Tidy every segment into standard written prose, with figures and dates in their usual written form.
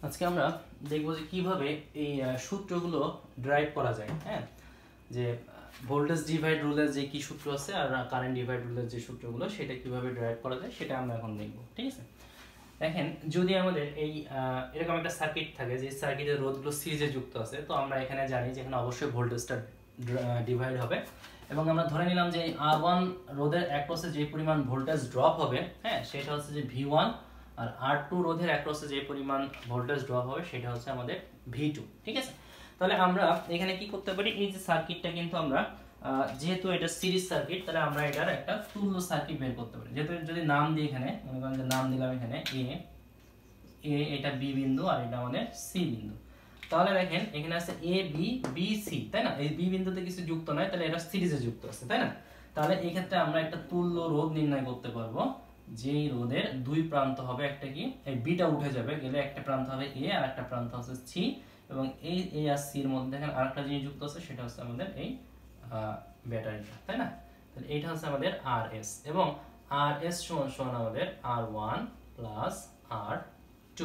আজকে আমরা দেখব যে কিভাবে এই সূত্রগুলো ড্রাইভ করা যায়। হ্যাঁ, যে ভোল্টেজ ডিভাইড রুলের যে কি সূত্র আছে আর কারেন্ট ডিভাইড রুলের যে সূত্রগুলো সেটা কিভাবে ড্রাইভ করা যায় সেটা আমরা এখন দেখব। ঠিক আছে, দেখেন যদি আমাদের এই এরকম একটা সার্কিট থাকে যে সার্কিটের রোধগুলো সিরিজে যুক্ত আছে, তো আমরা এখানে জানি যে এখানে অবশ্যই ভোল্টেজটা ডিভাইড হবে এবং আমরা ধরে নিলাম যে R1 রোধের অ্যাক্রসে যে পরিমাণ ভোল্টেজ ড্রপ হবে, হ্যাঁ, সেটা হচ্ছে যে V1, আর R2 রোধের অ্যাক্রসে যে পরিমাণ ভোল্টেজ ড্রপ হবে সেটা হচ্ছে আমাদের V2। ঠিক আছে, তাহলে আমরা এখানে কি করতে পারি, এই যে সার্কিটটা কিন্তু আমরা যেহেতু এটা সিরিজ সার্কিট, তাহলে আমরা এটার একটা তুল্য সার্কিট বের করতে পারি। যেহেতু যদি নাম দিই, এখানে মনে করেন যে নাম দিলাম এখানে এ, এটা বি বিন্দু আর এটা আমাদের সি বিন্দু। তাহলে দেখেন এখানে আছে এ বি বি সি, তাই না? এই বি বিন্দুতে কিছু যুক্ত নয়, তাহলে এটা সিরিজে যুক্ত আছে, তাই না? তাহলে এই ক্ষেত্রে আমরা একটা তুল্য রোধ নির্ণয় করতে পারবো, যেই রোধের দুই প্রান্ত হবে, একটা কি এই বিটা উঠে যাবে, গেলে একটা প্রান্ত হবে এ আর একটা প্রান্ত হচ্ছে সি, এবং এই এ আর সি এর মধ্যে দেখেন আরেকটা জিনিস যুক্ত আছে, সেটা হচ্ছে আমাদের এই ব্যাটারিটা, তাই না? তাহলে এইটা হচ্ছে আমাদের আর এস, এবং আর এস সমান সমান আমাদের R1 প্লাস R2।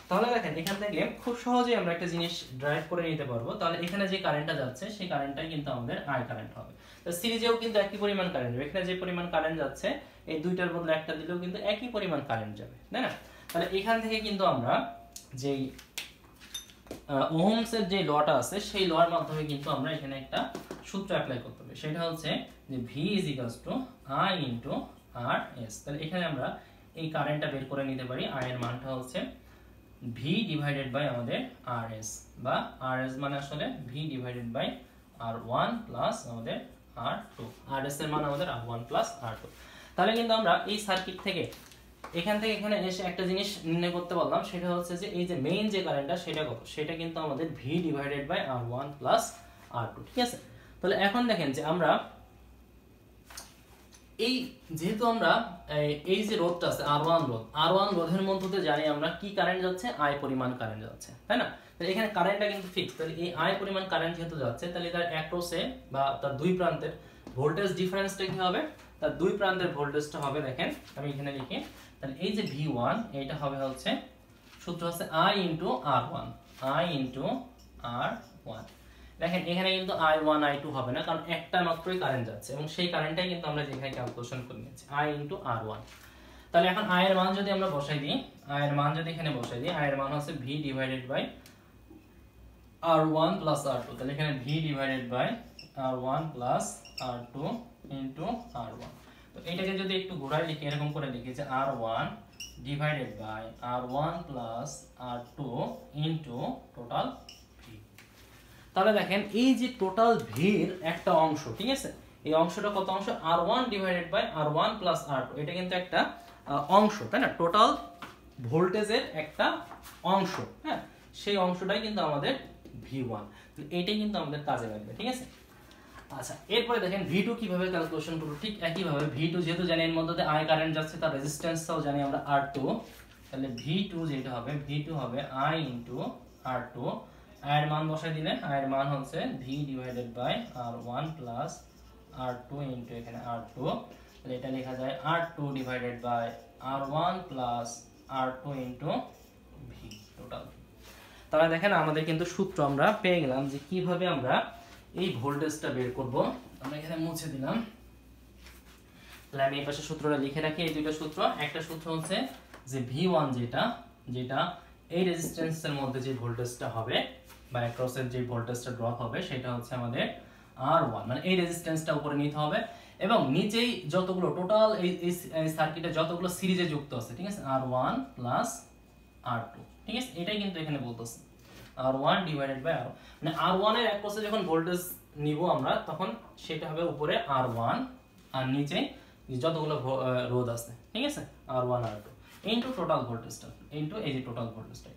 তাহলে দেখেন এখান থেকে খুব সহজেই আমরা একটা জিনিস ড্রাইভ করে নিতে পারবো। তাহলে এখানে যে কারেন্টটা যাচ্ছে সেই কারেন্টটাই কিন্তু আমাদের আই কারেন্ট হবে। তো সিরিজেও কিন্তু একই পরিমাণ কারেন্ট যাবে, এখানে যে পরিমাণ কারেন্ট যাচ্ছে এই দুইটার বদলে একটা দিলেও কিন্তু একই পরিমাণ কারেন্ট যাবে, তাই না? তাহলে এখান থেকে কিন্তু আমরা যেই ওহমসের যে লটা আছে সেই লর মাধ্যমে কিন্তু আমরা এখানে একটা সূত্র অ্যাপ্লাই করতে হবে, সেটা হচ্ছে যে V I × RS। তাহলে এখানে আমরা এই কারেন্টটা বের করে নিতে পারি। I এর মানটা হচ্ছে V ডিভাইডেড বাই আমাদের RS, বা RS মানে আসলে V divided by R1 plus আমাদের R2। RS এর মান আমাদের R1 প্লাস R2। তাহলে কিন্তু আমরা এই সার্কিট থেকে এখান থেকে এখানে এসে একটা জিনিস নির্ণয় করতে পারলাম, সেটা হচ্ছে যে এই যে মেইন যে কারেন্টটা সেটা কত, সেটা কিন্তু আমাদের V divided by R1 plus R2। ঠিক আছে, তাহলে এখন দেখেন যে আমরা এই যেহেতু আমরা এই যে রোধটা আছে R1 রোধের মধ্যে দিয়ে জানি আমরা কি কারেন্ট যাচ্ছে, I পরিমাণ কারেন্ট যাচ্ছে, তাই না? তাহলে এখানে কারেন্টটা কিন্তু ফিক্স। তাহলে এই I পরিমাণ কারেন্ট যেহেতু যাচ্ছে, তাহলে তার অ্যাক্রসে বা তার দুই প্রান্তের ভোল্টেজ ডিফারেন্সটা কি হবে, তার দুই প্রান্তের ভোল্টেজটা হবে, দেখেন আমি এখানে লিখি, তাহলে এই যে V1 এইটা হবে হচ্ছে সূত্র হচ্ছে I × R1, I × R1। দেখেন এখানে কিন্তু I1 I2 হবে না, কারণ একটা মাত্রই কারেন্ট যাচ্ছে এবং সেই কারেন্টটাই কিন্তু আমরা যেখানে ক্যালকুলেশন করে নিয়েছি, I × R1। তাহলে এখন I এর মান যদি আমরা বসাই দিই, I এর মান যদি এখানে বসাই দিই, I এর মান হচ্ছে V divided by R1 plus R2। তাহলে এখানে V divided by R1 plus R2 × R1। তো এটাকে যদি একটু ঘোরায় লিখি, এরকম করে লিখি যে R1 divided by R1 plus R2 × total V। তাহলে দেখেন এই যে টোটাল ভির একটা অংশ, ঠিক আছে, এই অংশটা কত অংশ, R1 divided by R1 plus R2, এটা কিন্তু একটা অংশ, তাই না? টোটাল ভোল্টেজের একটা অংশ, হ্যাঁ, সেই অংশটাই কিন্তু আমাদের V1। তো এইটাই কিন্তু আমাদের কাজে লাগবে, ঠিক আছে? আচ্ছা, এরপরে দেখেন V2 কিভাবে ক্যালকুলেশন করব। ঠিক একই ভাবে V2 যেহেতু জানি এর মধ্যে I কারেন্ট যাচ্ছে, তার রেজিস্ট্যান্সটাও জানি আমরা R2, তাহলে V2 যেটা হবে, V2 হবে I × R2। I এর মান বসাই দিলে I এর মান হচ্ছে V divided by R1 plus R2 × এখানে R2, তাহলে এটা লেখা যায় R2 divided by R1 plus R2 × V total. তাহলে দেখেন আমাদের কিন্তু সূত্র আমরা পেয়ে গেলাম যে কিভাবে আমরা এই ভোল্টেজটা বের করব। আমরা এখানে মুছে দিলাম, তাহলে আমি এই পাশে সূত্রটা লিখে রাখি। এই দুটো সূত্র, একটা সূত্র হচ্ছে যে V1 যেটা এই রেজিস্ট্যান্সের মধ্যে যে ভোল্টেজটা হবে বা অ্যাক্রসের যে ভোল্টেজটা ড্রপ হবে, সেটা হচ্ছে আমাদের R1, মানে এই রেজিস্ট্যান্সটা উপরে নিতে হবে, এবং নিচেই যতগুলো টোটাল এই সার্কিটে যতগুলো সিরিজে যুক্ত আছে, ঠিক আছে, R1 প্লাস R2, ঠিক আছে, এটাই কিন্তু এখানে বলতেছে R1 ডিভাইডেড বাই R1, মানে R1 এর অ্যাক্রসে যখন ভোল্টেজ নিব আমরা, তখন সেটা হবে উপরে R1 আর নিচে যতগুলো রোধ আছে, ঠিক আছে, R1 R2 ইনটু টোটাল ভোল্টেজটা ইনটু এই যে টোটাল ভোল্টেজটা,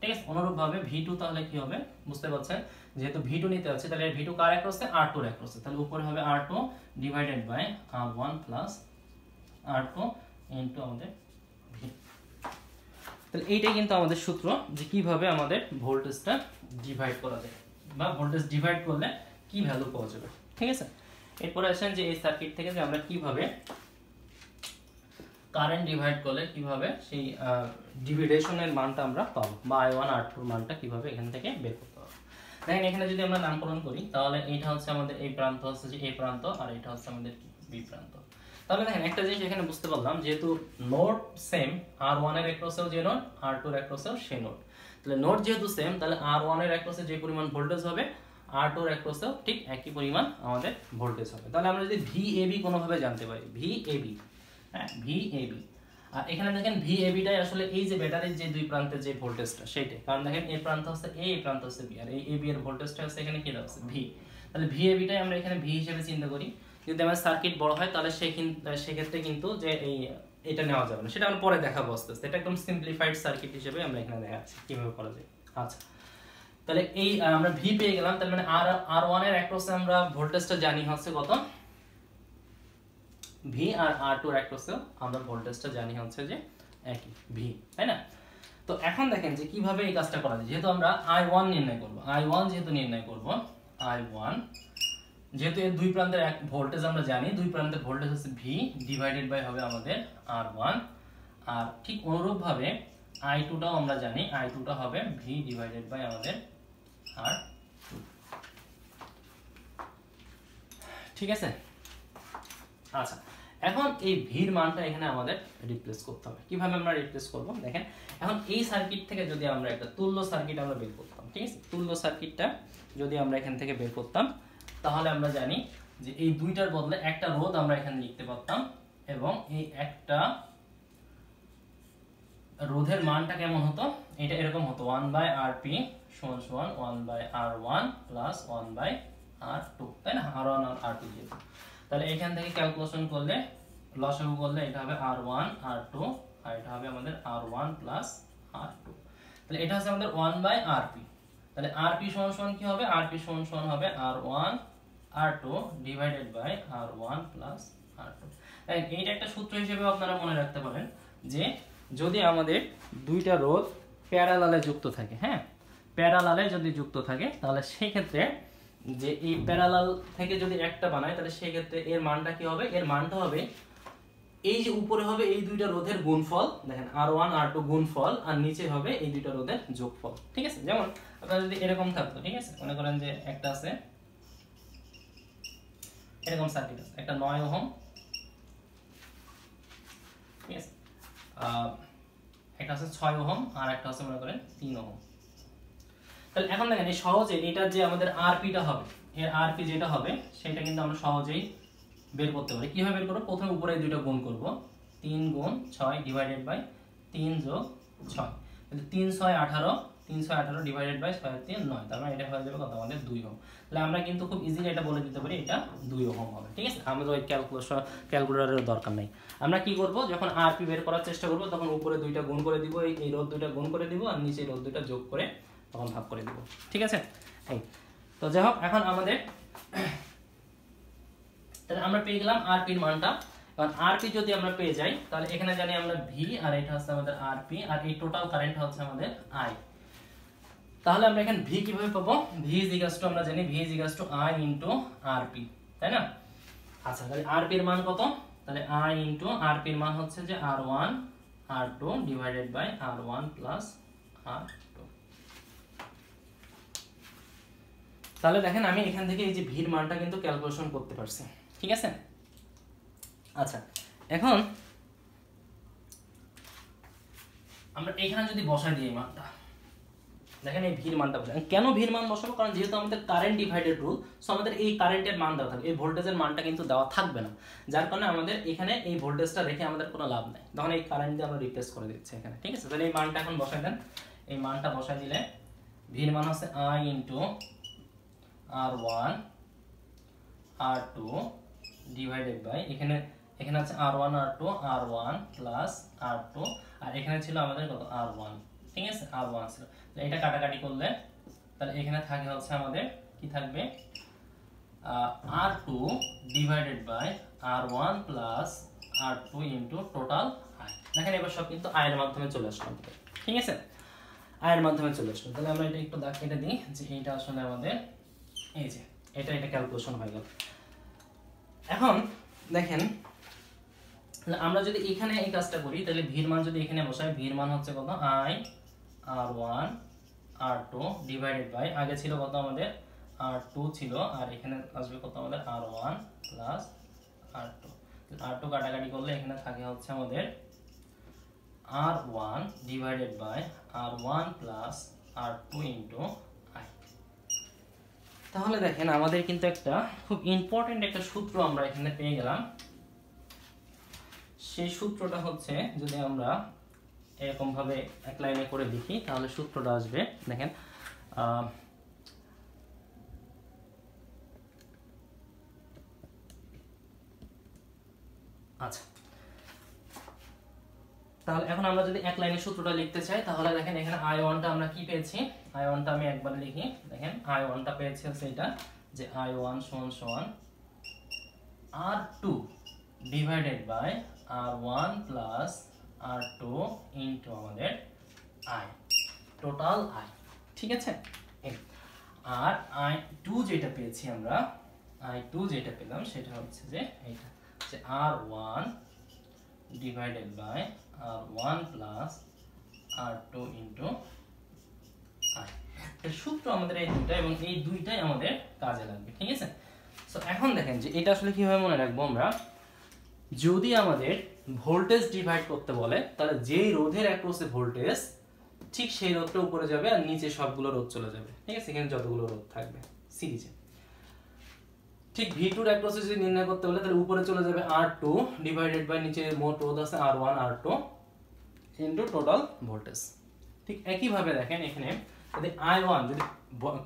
ঠিক আছে। অনুরূপভাবে V2 তাহলে কি হবে বুঝতে পারছেন, যেহেতু V2 নিতে আছে, তাহলে V2 কার অ্যাক্রসে, R2 এর অ্যাক্রসে, তাহলে উপরে হবে R2 divided by R1 plus R2 into আমাদের V। তাহলে এইটাই কিন্তু আমাদের সূত্র যে কিভাবে আমাদের ভোল্টেজটা ডিভাইড করা যায়, বা ভোল্টেজ ডিভাইড করলে কি ভ্যালু পাওয়া যাবে, ঠিক আছে। এরপরে আসেন যে এই সার্কিট থেকে যে আমরা কিভাবে কারেন্ট ডিভাইড করলে কিভাবে সেই ডিভিডেশনের মানটা আমরা পাবো, বা I1 R2 এর মানটা কিভাবে এখান থেকে বের করতে হবে। দেখেন এখানে যদি আমরা নামকরণ করি তাহলে এইটা হচ্ছে আমাদের এই প্রান্ত হচ্ছে যে A প্রান্ত, আর এটা হচ্ছে আমাদের B প্রান্ত। তাহলে দেখেন একটা জিনিস এখানে বুঝতে পারলাম, যেহেতু নোড সেম, R1 এর অ্যাক্রসেও যে নোড, R2 এর অ্যাক্রসেও সেই নোড, তাহলে নোড যেহেতু সেম, তাহলে R1 এর অ্যাক্রসে যে পরিমাণ ভোল্টেজ হবে R2 এর অ্যাক্রসেও ঠিক একই পরিমাণ আমাদের ভোল্টেজ হবে। তাহলে আমরা যদি VAB কোনোভাবে জানতে পারি, VAB, হ্যাঁ VAB, আর এখানে দেখেন VAB-টাই আসলে এই যে ব্যাটারির যে দুই প্রান্তের যে ভোল্টেজটা সেইটাই, কারণ দেখেন এই প্রান্ত হচ্ছে A, এই প্রান্ত হচ্ছে B, আর এই AB এর ভোল্টেজটা হচ্ছে এখানে কি হচ্ছে V। তাহলে VAB-টাই আমরা এখানে V হিসেবে চিন্তা করি। যদি আমার সার্কিট বড় হয় তাহলে সেক্ষেত্রে কিন্তু যে এটা নেওয়া যাবে না, সেটা আমরা পরে দেখাবো আস্তে আস্তে। এটা একদম সিম্পলিফাইড সার্কিট হিসেবে আমরা এখানে দেখাচ্ছি কিভাবে করা যায়। আচ্ছা, তাহলে এই আমরা V পেয়ে গেলাম, তার মানে R1 এর অ্যাক্রসে আমরা ভোল্টেজটা জানি হচ্ছে কত V, আর R2 এর অ্যাক্রসে আমরা ভোল্টেজটা জানি হচ্ছে যে একই V, তাই না? তো এখন দেখেন যে কিভাবে এই কাজটা করা যায়। যেহেতু আমরা I1 নির্ণয় করব, I1 যেহেতু নির্ণয় করব, I1 যেহেতু এই দুই প্রান্তের এক ভোল্টেজ আমরা জানি, দুই প্রান্তের ভোল্টেজ হচ্ছে V ডিভাইডেড বাই হবে আমাদের R1, আর ঠিক অনুরূপভাবে I2টাও আমরা জানি, I2টা হবে V ডিভাইডেড বাই আমাদের R2। ঠিক আছে? আচ্ছা, এখন এই ভির মানটা এখানে আমাদের রিপ্লেস করতে হবে। কিভাবে আমরা রিপ্লেস করব দেখেন, এখন এই সার্কিট থেকে যদি আমরা একটা তুল্য সার্কিট আমরা বের করতাম, ঠিক আছে, তুল্য সার্কিটটা যদি আমরা এখান থেকে বের করতাম তাহলে আমরা জানি যে এই দুইটার বদলে একটা রোধ আমরা এখানে লিখতে পারতাম, এবং এই একটা রোধের মানটা কেমন হতো, এটা এরকম হতো 1/Rp = 1/R1 + 1/R2, তাই না? R1 আর R2 যেহেতু, তাহলে এখান থেকে ক্যালকুলেশন করলে লসাগু করলে এটা হবে R1 R2, আর এটা হবে আমাদের R1 + R2। তাহলে এটা হচ্ছে আমাদের 1/Rp। তাহলে Rp = কি হবে, Rp = হবে R1 R2 divided by R1 + R2। তাই এইটা একটা সূত্র হিসেবে আপনারা মনে রাখতে পারেন যে যদি আমাদের দুইটা রোধ প্যারালালে যুক্ত থাকে, হ্যাঁ প্যারালালে যদি যুক্ত থাকে, তাহলে সেই ক্ষেত্রে যে এই প্যারালাল থেকে যদি একটা বানায় তাহলে সেই ক্ষেত্রে এর মানটা কি হবে, এর মানটা হবে এই যে উপরে হবে এই দুইটা রোধের গুণফল, দেখেন R1 R2 গুণফল, আর নিচে হবে এই দুইটা রোধের যোগফল। ঠিক আছে? যেমন আপনারা যদি এরকম থাকতো, ঠিক আছে, মনে করেন যে একটা আছে এরকম সার্কিট আছে, একটা 9 ওহম, ঠিক আছে, একটা আছে 6 ওহম, আর একটা আছে মনে করেন 3 ওহম। তাহলে এখন দেখেন এই সহজে এটা যে আমাদের আরপিটা হবে, এর আরপি যেটা হবে সেটা কিন্তু আমরা সহজেই বের করতে পারি। কিভাবে বের করব, প্রথমে উপরে দুইটা গুণ করব, 3 × 6 ডিভাইডেড বাই 3 + 6, তাহলে 3 × 6 = 18, 3 × 6 = 18 ডিভাইডেড বাই 6 × 3 = 9, তার মানে এটা হয়ে যাবে কত আমাদের 2 ওহম। তাহলে আমরা কিন্তু খুব ইজিলি এটা বলে দিতে পারি এটা 2 ওহম হবে। ঠিক আছে? আমাদের ওই ক্যালকুলেটরের দরকার নাই। আমরা কি করব, যখন আরপি বের করার চেষ্টা করব তখন উপরে দুইটা গুণ করে দিব, এই রোধ দুইটা গুণ করে দিব, আর নিচে রোধ দুইটা যোগ করে তখন ভাগ করে দিব। ঠিক আছে? এই তো যাই হোক, এখন আমাদের তাহলে আমরা পেয়ে গেলাম আরপি এর মানটা। কারণ আরপি যদি আমরা পেয়ে যাই তাহলে এখানে জানি আমরা ভি, আর এটা হচ্ছে আমাদের আরপি, আর এই টোটাল কারেন্ট হচ্ছে আমাদের আই। তাহলে আমরা এখানে ভি কিভাবে পাবো, ভি আমরা জানি ভি I × আরপি, তাই না? আচ্ছা, তাহলে আরপি এর মান কত, তাহলে I × আরপি এর মান হচ্ছে যে R1 R2 divided by R1 + R2। তাহলে দেখেন আমি এখান থেকে এই যে ভির মানটা কিন্তু ক্যালকুলেশন করতে পারছি। ঠিক আছে? আচ্ছা, এখন আমরা এখানে যদি বসাই দিই মানটা, দেখেন এই ভির মানটা বসাই। কেন ভির মান বসাবো, কারণ যেহেতু আমাদের কারেন্ট ডিভাইডেড রুল, সো আমাদের এই কারেন্টের মান দেওয়া থাকবে, এই ভোল্টেজের মানটা কিন্তু দেওয়া থাকবে না, যার কারণে আমাদের এখানে এই ভোল্টেজটা রেখে আমাদের কোনো লাভ নাই, তখন এই কারেন্ট দিয়ে আমরা রিপ্লেস করে দিচ্ছি এখানে। ঠিক আছে? তাহলে এই মানটা এখন বসাই দেন। এই মানটা বসাই দিলে ভির মান হচ্ছে I × R1 R2 divided by এখানে আছে R1 R2 R1 + R2, আর এখানে ছিল আমাদের কত R1। ঠিক আছে? R1 ছিল, তাহলে এটা কাটাকাটি করলে তাহলে এখানে থাকে হচ্ছে আমাদের কি থাকবে R2 divided by R1 + R2 × total I। দেখেন এবার সব কিন্তু I এর মাধ্যমে চলে আসলো। ঠিক আছে? I এর মাধ্যমে চলে আসলো। তাহলে আমরা এটা একটু দাগ কেটে দিই যে এটা আসলে আমাদের এই যে এটা ক্যালকুলেশন হয়ে গেল। এখন দেখেন আমরা যদি এখানে এই কাজটা করি তাহলে ভির মান যদি এখানে বসাই, ভির মান হচ্ছে কত I R1 R2 divided by, আগে ছিল কত আমাদের R2 ছিল, আর এখানে আসবে কত আমাদের R1 প্লাস R2। R2 কাটাকাটি করলে এখানে থাকে হচ্ছে আমাদের R1 divided by R1 plus R2 into I। তাহলে দেখেন আমাদের কিন্তু একটা খুব ইম্পর্টেন্ট একটা সূত্র আমরা এখানে পেয়ে গেলাম। সেই সূত্রটা হচ্ছে যদি আমরা এরকম ভাবে এক লাইনে করে লিখি তাহলে সূত্রটা আসবে, দেখেন আচ্ছা, তাহলে এখন আমরা যদি এক লাইনে সূত্রটা লিখতে চাই তাহলে দেখেন এখানে I1 টা আমরা কি পেয়েছি, I1 টা আমি একবার লিখি, দেখেন I1 টা পেয়েছি হচ্ছে এটা যে I1 সমান R2 divided by R1 plus R2 into আমাদের I, টোটাল I, ঠিক আছে। আর I2 যেটা পেয়েছি আমরা, I2 যেটা পেলাম সেটা হচ্ছে যে এটা যে R1 divided by R1 plus R2 into I। এর সূত্র আমাদের এই দুটো, এবং এই দুইটাই আমাদের কাজে লাগবে, ঠিক আছে। সো এখন দেখেন যে এটা আসলে কিভাবে মনে রাখবো আমরা, যদি আমাদের ভোল্টেজ ডিভাইড করতে বলে তাহলে যেই রোধের অ্যাক্রসে ভোল্টেজ ঠিক সেই রোধটা উপরে যাবে আর নিচে সবগুলো রোধ চলে যাবে, ঠিক আছে, এখানে যতগুলো রোধ থাকবে সিরিজে। ঠিক V2 এর অ্যাক্রসে যদি নির্ণয় করতে বলে তাহলে উপরে চলে যাবে R2 ডিভাইডেড বাই নিচে মোট রোধ আছে R1 R2 into total voltage. ঠিক একই ভাবে দেখেন এখানে যদি I1 যদি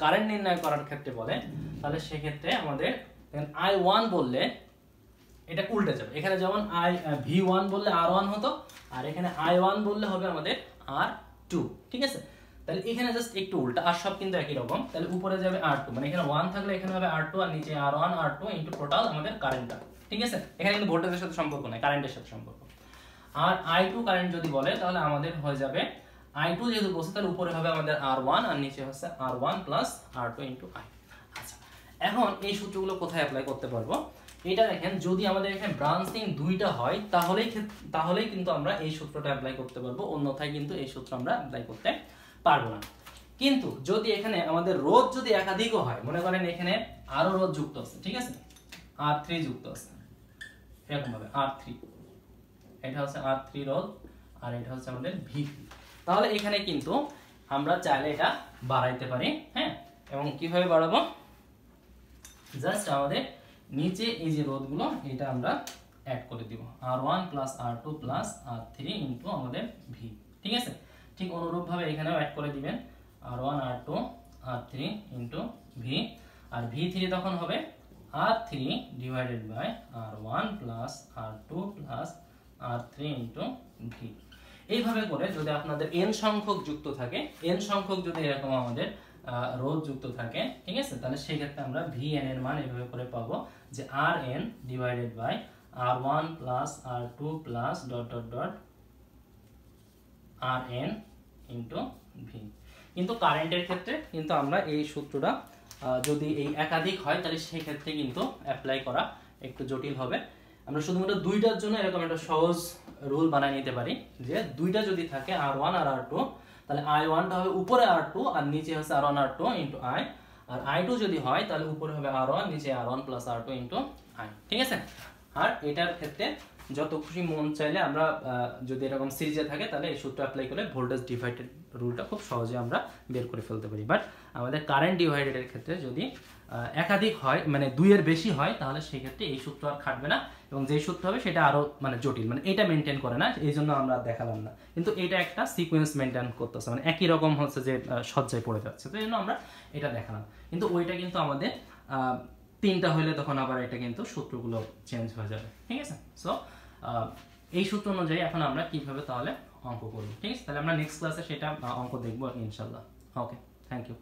কারেন্ট নির্ণয় করার ক্ষেত্রে বলে তাহলে সেই ক্ষেত্রে আমাদের I1 বললে এটা উল্টে যাবে, এখানে যেমন V1 বললে R1 হতো আর এখানে I1 বললে হবে আমাদের R2, ঠিক আছে। তাহলে এখানে জাস্ট একটু উল্টা, আর সব কিন্তু একই রকম। তাহলে উপরে যাবে R2, মানে এখানে 1 থাকলে এখানে হবে R2 আর নিচে R1 R2 ইনটু টোটাল আমাদের কারেন্টটা, ঠিক আছে। এখানে কিন্তু ভোল্টেজের সাথে সম্পর্ক নাই, কারেন্টের সাথে সম্পর্ক। আর I2 কারেন্ট যদি বলে তাহলে আমাদের হয়ে যাবে I2 যেহেতু বসে তাহলে উপরে হবে আমাদের R1 আর নিচে হচ্ছে R1 plus R2 into I। আচ্ছা, এখন এই সূত্রগুলো কোথায় অ্যাপ্লাই করতে পারবো, এটা দেখেন যদি আমাদের এখানে ব্রাঞ্চিং দুইটা হয় তাহলেই কিন্তু আমরা এই সূত্রটা অ্যাপ্লাই করতে পারবো, অন্যথায় কিন্তু এই সূত্র আমরা অ্যাপ্লাই করতে পারবো না। কিন্তু যদি এখানে আমাদের রোধ যদি একাধিকও হয়, মনে করেন এখানে আরো রোধ যুক্ত আছে, ঠিক আছে, R3 যুক্ত আছে এরকম ভাবে R3, এটা হচ্ছে R3 রোধ আর এটা হচ্ছে আমাদের V3, তাহলে এখানে কিন্তু আমরা চাইলে এটা বাড়াইতে পারি, হ্যাঁ। এবং কিভাবে বাড়াবো, জাস্ট আমাদের নিচে এই যে রোধগুলো এটা আমরা অ্যাড করে দিব R1 plus R2 plus R3 into আমাদের V, ঠিক আছে। ঠিক অনুরূপ ভাবে এখানেও অ্যাড করে দিবেন R1 R2 R3 into V, আর V3 তখন হবে R3 divided by R1 plus R2 plus R3 into V। এইভাবে করে যদি আপনাদের n সংখ্যক যুক্ত থাকে, n সংখ্যক যদি এরকম আমাদের রোধ যুক্ত থাকে, ঠিক আছে, তাহলে সেই ক্ষেত্রে আমরা Vn এর মান এইভাবে করে পাবো যে Rn divided by R1 plus R2 plus dot dot dot Rn into V। কিন্তু কারেন্টের ক্ষেত্রে কিন্তু আমরা এই সূত্রটা যদি এই একাধিক হয় তাহলে সেই ক্ষেত্রে কিন্তু অ্যাপ্লাই করা একটু জটিল হবে। আমরা শুধুমাত্র দুইটার জন্য এরকম একটা সহজ রুল বানাই নিতে পারি যে দুইটা যদি থাকে R1 আর R2 তাহলে I1 টা হবে উপরে R2 আর নিচে হচ্ছে R1 R2 into I, R I2 যদি হয় তাহলে উপরে হবে R1 নিচে R1 plus R2 into I, ঠিক আছে। আর এটার ক্ষেত্রে যত খুশি মন চাইলে আমরা যদি এরকম সিরিজে থাকে তাহলে এই সূত্র অ্যাপ্লাই করে ভোল্টেজ ডিভাইডেড রুলটা খুব সহজে আমরা বের করে ফেলতে পারি। বাট আমাদের কারেন্ট ডিভাইডেডের ক্ষেত্রে যদি একাধিক হয়, মানে দুইয়ের বেশি হয়, তাহলে সেই ক্ষেত্রে এই সূত্র আর খাটবে না, এবং যেই সূত্র হবে সেটা আরো মানে জটিল, মানে এটা মেনটেন করে না, এই জন্য আমরা দেখালাম না। কিন্তু এটা একটা সিকোয়েন্স মেনটেন করতেছে, মানে একই রকম হচ্ছে যে সজ্জায় পড়ে যাচ্ছে, তো এই জন্য আমরা এটা দেখালাম। কিন্তু ওইটা কিন্তু আমাদের তিনটা হইলে তখন আবার এটা কিন্তু সূত্রগুলো চেঞ্জ হয়ে যাবে, ঠিক আছে। সো এই সূত্র অনুযায়ী এখন আমরা কিভাবে তাহলে অঙ্ক করব, ঠিক আছে। তাহলে আমরা নেক্সট ক্লাসে সেটা অঙ্ক দেখবো ইনশাল্লাহ। ওকে, থ্যাংক ইউ।